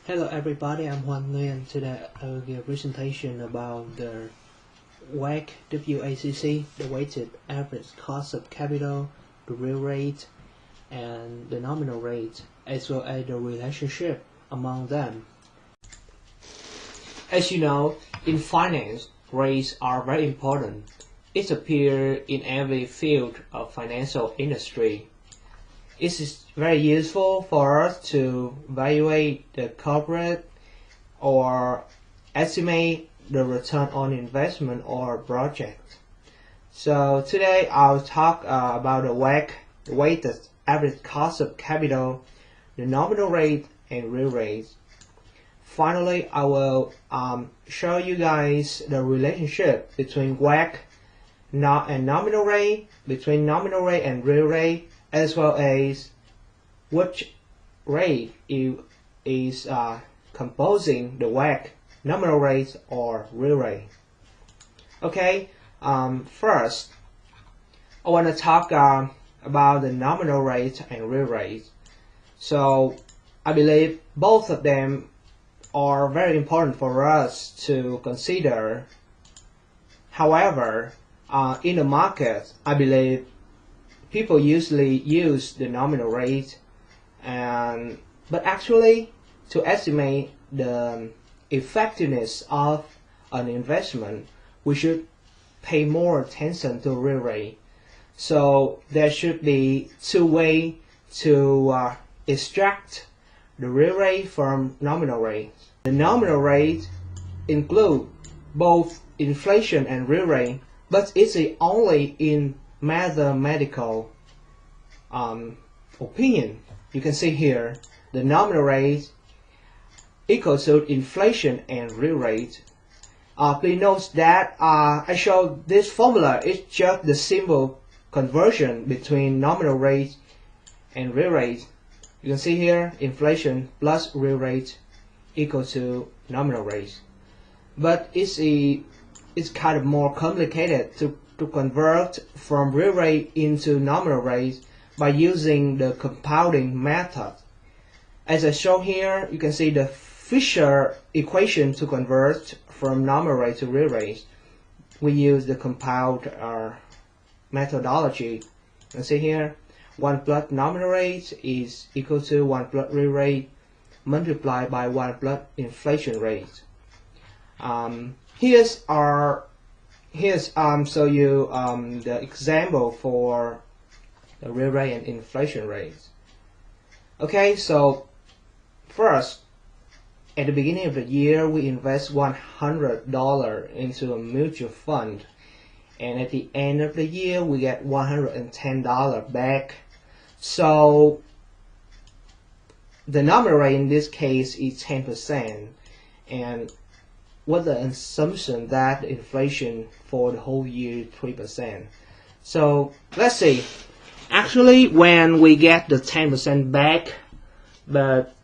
Hello everybody, I'm Huan Nguyen. Today I will give a presentation about the WACC, WACC, the weighted average cost of capital, the real rate, and the nominal rate, as well as the relationship among them. As you know, in finance, rates are very important. It appears in every field of financial industry. It is very useful for us to evaluate the corporate or estimate the return on investment or project. So today I'll talk about the WACC, the weighted average cost of capital, the nominal rate, and real rate. Finally, I will show you guys the relationship between WACC and nominal rate, between nominal rate and real rate, as well as which rate is composing the WACC, nominal rate or real rate. Okay, first I want to talk about the nominal rate and real rate. So I believe both of them are very important for us to consider. However, in the market, I believe people usually use the nominal rate, but actually to estimate the effectiveness of an investment, we should pay more attention to real rate. So there should be two ways to extract the real rate from nominal rate. The nominal rate includes both inflation and real rate, but it's only in mathematical opinion. You can see here the nominal rate equal to inflation and real rate. Please note that I showed this formula. It's just the simple conversion between nominal rate and real rate. You can see here inflation plus real rate equal to nominal rate. But it's kind of more complicated to convert from real rate into nominal rate by using the compounding method. As I show here, you can see the Fisher equation to convert from nominal rate to real rate. We use the compound methodology. You can see here 1 plus nominal rate is equal to 1 plus real rate multiplied by 1 plus inflation rate. Here's show you the example for the real rate and inflation rate. Okay, so first, at the beginning of the year, we invest $100 into a mutual fund, and at the end of the year, we get $110 back. So the nominal rate in this case is 10%, and with the assumption that inflation for the whole year is 3%. So let's see. Actually, when we get the 10% back, but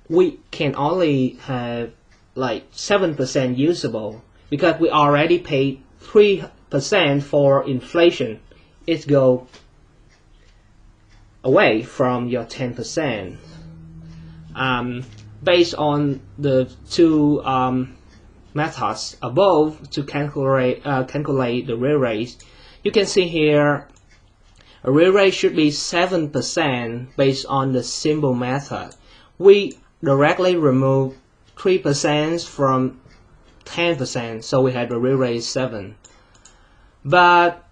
we can only have like 7% usable because we already paid 3% for inflation. It goes away from your 10%. Based on the two methods above to calculate the real rate, you can see here a real rate should be 7% based on the simple method. We directly remove 3% from 10%, so we have the real rate 7. But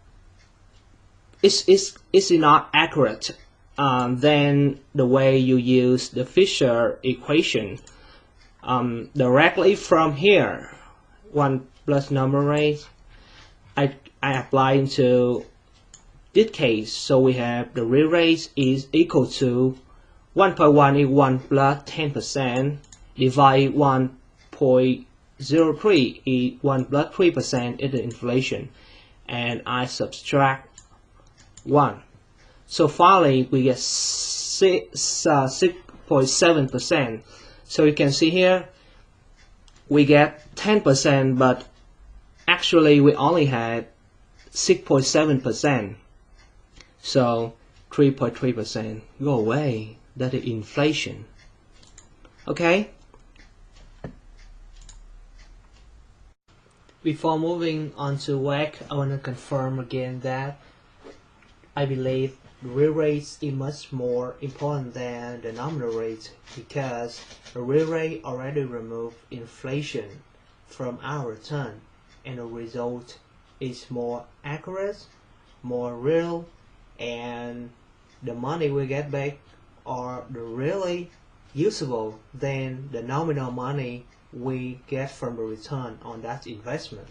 it's not accurate than the way you use the Fisher equation. Directly from here, 1 plus nominal rate, I apply into this case, so we have the real rate is equal to 1.1 is 1 plus 10% divide 1.03 is 1 plus 3% is the inflation, and I subtract 1. So finally we get 6.7%. So you can see here we get 10%, but actually we only had 6.7%. So 3.3% go away. That is inflation. Okay, Before moving on to WACC, I want to confirm again that I believe the real rate is much more important than the nominal rate because the real rate already removes inflation from our return, and the result is more accurate, more real, and the money we get back are really usable than the nominal money we get from the return on that investment.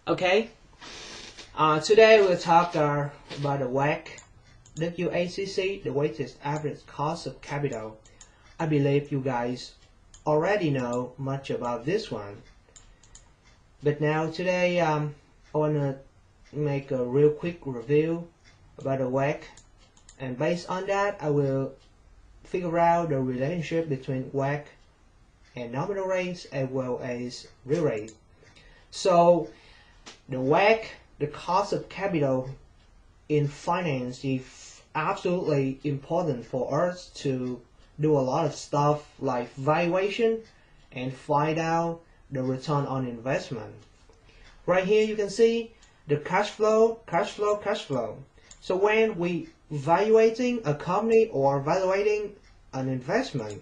Okay, today we'll talk about the WACC, WACC, the weighted average cost of capital. I believe you guys already know much about this one, but now today I want to make a real quick review about the WACC, and based on that I will figure out the relationship between WACC and nominal rates as well as real rate. So the WACC, the cost of capital in finance, is absolutely important for us to do a lot of stuff like valuation and find out the return on investment. Right here you can see the cash flow. So when we evaluating a company or evaluating an investment,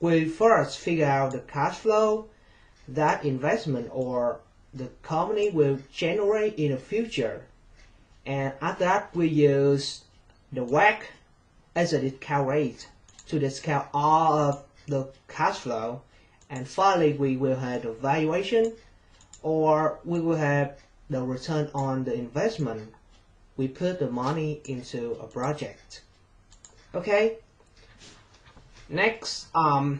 we first figure out the cash flow that investment or the company will generate in the future, and after that we use the WACC as a discount rate to discount all of the cash flow, and finally we will have the valuation, or we will have the return on the investment we put the money into a project. Okay, next I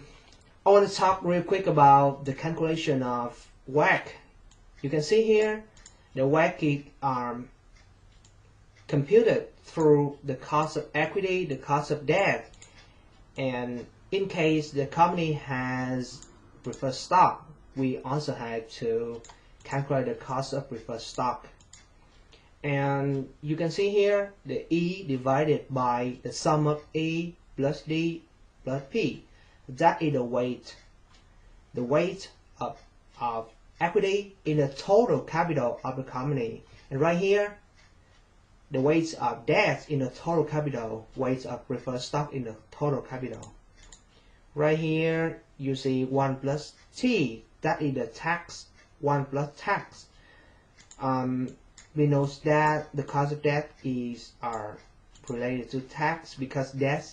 want to talk real quick about the calculation of WACC. You can see here the WACC is computed through the cost of equity, the cost of debt, and in case the company has preferred stock, we also have to calculate the cost of preferred stock. And you can see here the E divided by the sum of E plus D plus P. That is the weight of equity in the total capital of the company. And right here, the weight of debt in the total capital, weight of preferred stock in the total capital. Right here, you see 1 plus T, that is the tax, 1 plus tax. We know that the cost of debt is related to tax because debt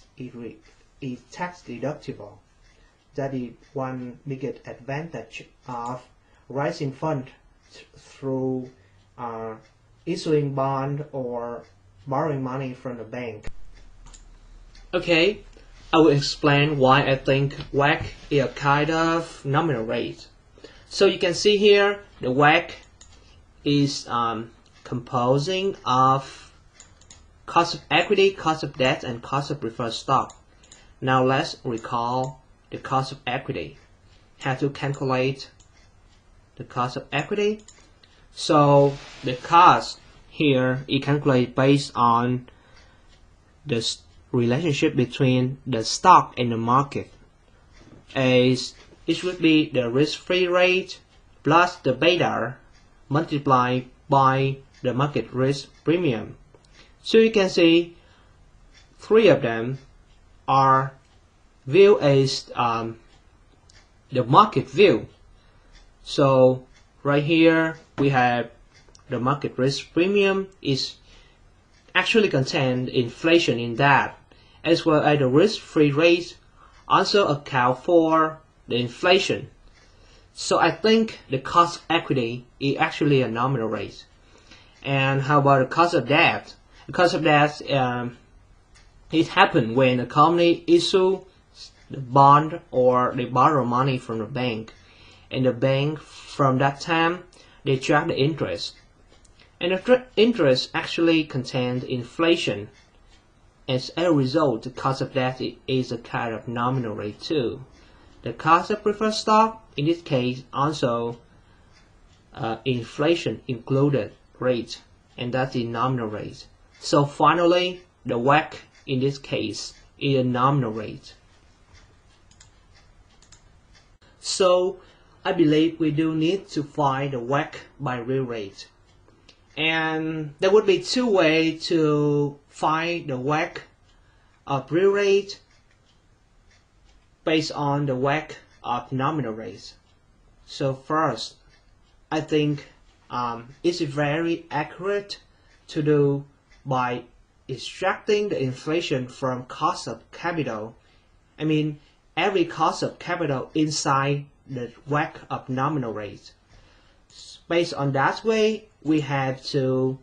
is tax deductible. That is one biggest advantage of raising funds through issuing bond or borrowing money from the bank. Okay, I will explain why I think WACC is a kind of nominal rate. So you can see here the WACC is composing of cost of equity, cost of debt, and cost of preferred stock. Now let's recall the cost of equity. How to calculate the cost of equity? So the cost here is calculated based on the relationship between the stock and the market. As it would be the risk-free rate plus the beta multiplied by the market risk premium. So you can see three of them are viewed as the market view. So right here we have the market risk premium is actually contained inflation in that, as well as the risk-free rate also account for the inflation. So I think the cost of equity is actually a nominal rate. And how about the cost of debt? The cost of debt it happens when a company issue the bond or they borrow money from the bank, and the bank from that time they charge the interest, and the interest actually contains inflation. As a result, the cost of debt is a kind of nominal rate too. The cost of preferred stock in this case also inflation included rate, and that's the nominal rate. So finally the WACC in this case is a nominal rate. So I believe we do need to find the WACC by real rate. And there would be two ways to find the WACC of real rate based on the WACC of nominal rates. So first, I think it's very accurate to do by extracting the inflation from cost of capital. I mean, every cost of capital inside the WACC of nominal rate. Based on that way, we have to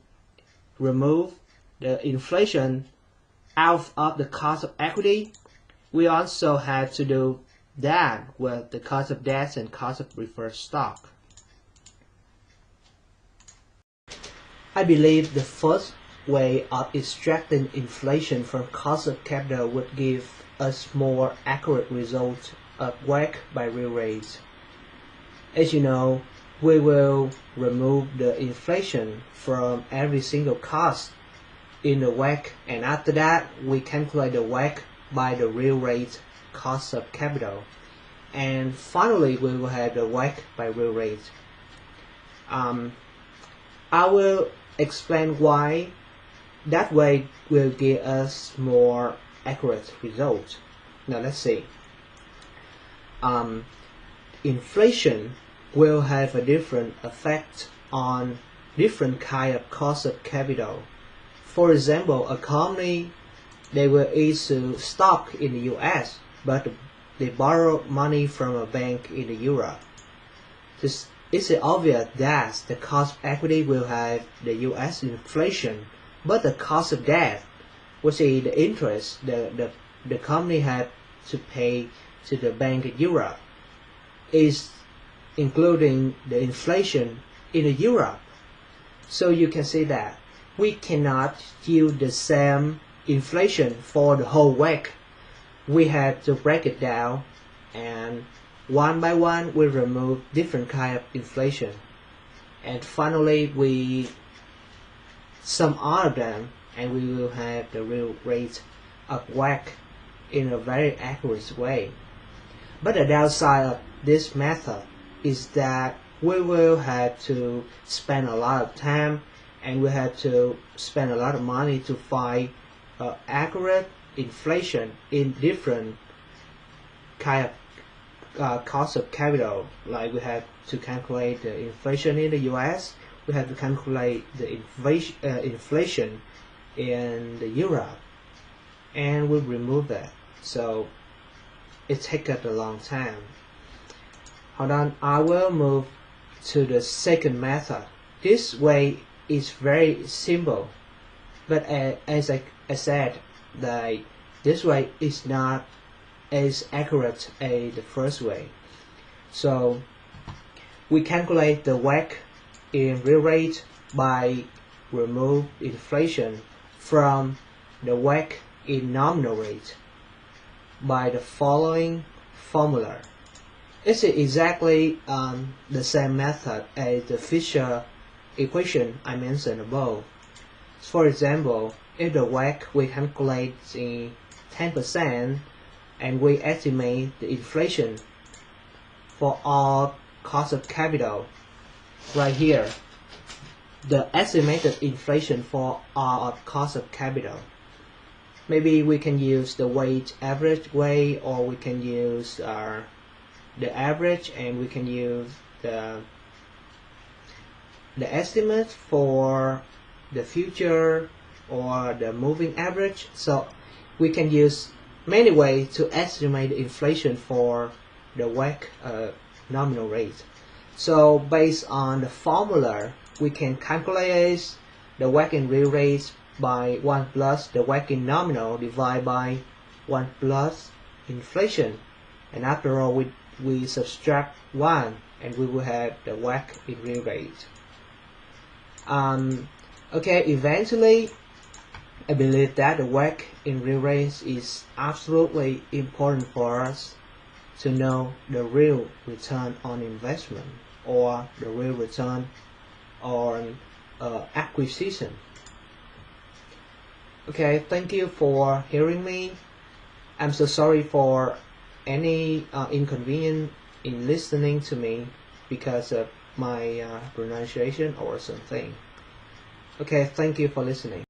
remove the inflation out of the cost of equity. We also have to do that with the cost of debt and cost of preferred stock. I believe the first way of extracting inflation from cost of capital would give us more accurate result of WACC by real rate. As you know, we will remove the inflation from every single cost in the WACC, and after that we calculate the WACC by the real rate cost of capital, and finally we will have the WACC by real rate. I will explain why that way will give us more accurate result. Now let's see. Inflation will have a different effect on different kind of cost of capital. For example, a company, they will issue stock in the US, but they borrow money from a bank in Europe. It's obvious that the cost of equity will have the US inflation, but the cost of debt, which is the interest the company had to pay to the bank in Europe, is including the inflation in Europe. So you can see that we cannot use the same inflation for the whole WACC. We have to break it down, and one by one we remove different kind of inflation, and finally we sum all of them, and we will have the real rate of WACC in a very accurate way. But the downside of this method is that we will have to spend a lot of time, and we have to spend a lot of money to find accurate inflation in different kind of cost of capital. Like we have to calculate the inflation in the US, we have to calculate the inflation in the Europe, and we remove that. So it takes us a long time. Hold on, I will move to the second method. This way is very simple, but as I said, this way is not as accurate as the first way. So we calculate the WACC in real rate by remove inflation from the WACC in nominal rate by the following formula. It's exactly the same method as the Fisher equation I mentioned above. For example, if the WACC we calculate in 10% and we estimate the inflation for all cost of capital, right here, the estimated inflation for all cost of capital. Maybe we can use the weighted average way, or we can use the average, and we can use the estimate for the future or the moving average. So we can use many ways to estimate the inflation for the WACC nominal rate. So based on the formula, we can calculate the WACC in real rate by 1 plus the WACC in nominal divided by 1 plus inflation, and after all we subtract 1 and we will have the WACC in real rate. Okay, eventually I believe that the WACC in real rate is absolutely important for us to know the real return on investment, or the real return on acquisition. Okay, thank you for hearing me. I'm so sorry for any inconvenience in listening to me because of my pronunciation or something. Okay, thank you for listening.